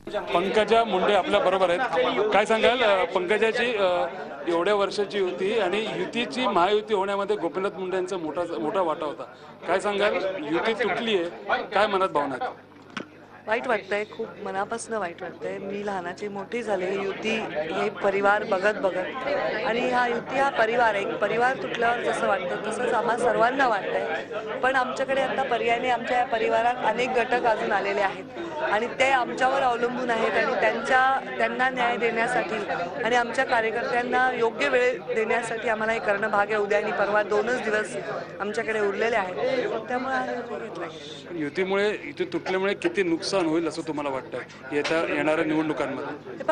पंकजा मुंडे आपल्या बरोबर आहेत। काय सांगाल पंकजाची एवढ्या वर्षाची युती आणि युतीची महायुती होण्यामध्ये गोपीनाथ मुंडे यांचा मोठा वाटा होता। काय सांगाल युती तुटली आहे, काय मनात भावना आहेत? वाईट वाटतंय, खूप मनापासून वाईट वाटतंय। मी लहानाची मोठी झाले, युती हे परिवार बघत आणि युती हा परिवार एक परिवार तुटल्यावर जसं वाटतं तसंच आम्हा सर्वांना वाटतंय। पण आमच्याकडे आता पर्यायाने आमच्या या परिवारात अनेक घटक अजून आलेले आहेत आणि ते आमच्यावर अवलंबून आहेत आणि त्यांना न्याय देण्यासाठी आणि आमच्या कार्यकर्त्यांना योग्य वेळ देण्यासाठी आम्हाला हे करणं भाग आहे। उद्या आणि परवा 2च दिवस आमच्याकडे उरलेले आहेत, त्यामुळे हा निर्णय घेतला गेला। युतीमुळे युती तुटल्यामुळे किती नुकसान होईल असं तुम्हाला वाटतं येणाऱ्या निवडणुकांमध्ये?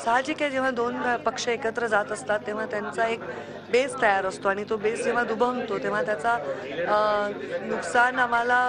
साहजिक आहे, जेव्हा 2 पक्ष एकत्र जात असतात तेव्हा त्यांचा एक बेस तयार असतो आणि तो बेस जेव्हा दुभंगतो तेव्हा त्याचा नुकसान आम्हाला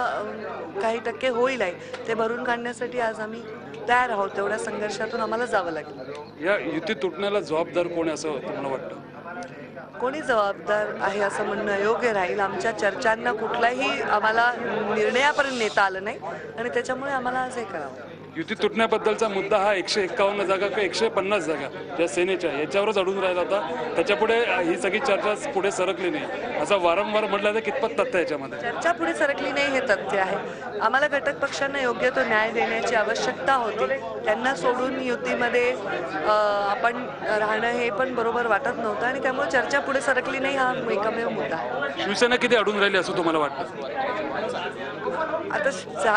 काही टक्के होईल आहे। ते भरून काढण्यासाठी आज आम्ही तयार आहोत, तेवढ्या संघर्षातून आम्हाला जावं लागेल। या युती तुटण्याला जबाबदार कोण असं तुम्हाला वाटतं? कोणी जबाबदार आहे असं म्हणणं योग्य राहील। आमच्या चर्चांना कुठलाही आम्हाला निर्णयापर्यंत नेता आलं नाही आणि त्याच्यामुळे आम्हाला आज हे करावं। युती तुटण्याबद्दलचा मुद्दा हा 151 जागा किंवा 150 जागा ज्या सेनेच्या याच्यावरच अडून राहिला होता, त्याच्यापुढे ही सगळी चर्चा पुढे सरकली नाही असं वारंवार म्हटलं तर कितपत तथ्य याच्यामध्ये? चर्चा पुढे सरकली नाही हे तथ्य आहे। आम्हाला घटक पक्षांना योग्य तो न्याय देण्याची आवश्यकता होती, त्यांना सोडून युतीमध्ये आपण राहणं हे पण बरोबर वाटत नव्हतं आणि त्यामुळे चर्चा पुढे सरकली नाही हा एकमेव मुद्दा आहे। शिवसेना किती अडून राहिली असं तुम्हाला वाटतं? आता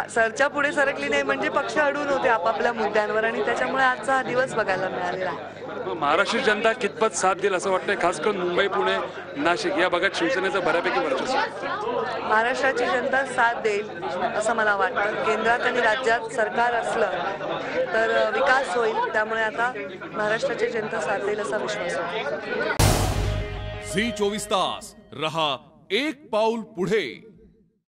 चर्चा पुढे सरकली नाही म्हणजे पक्ष अडून होते आपापल्या मुद्द्यांवर आणि त्याच्यामुळे आजचा हा दिवस बघायला मिळालेला आहे। महाराष्ट्र जनता कितपत साथ देईल असं वाटतंय, खास करून मुंबई, पुणे, नाशिक या भागात शिवसेनेचं बऱ्यापैकी वर्चस्व? महाराष्ट्राची जनता साथ देईल असं मला वाटतं। केंद्रात आणि राज्यात सरकार असलं तर विकास होईल, त्यामुळे आता महाराष्ट्राची जनता साथ देईल असा विश्वास आहे। झी 24 तास रहा एक पाऊल पुढे।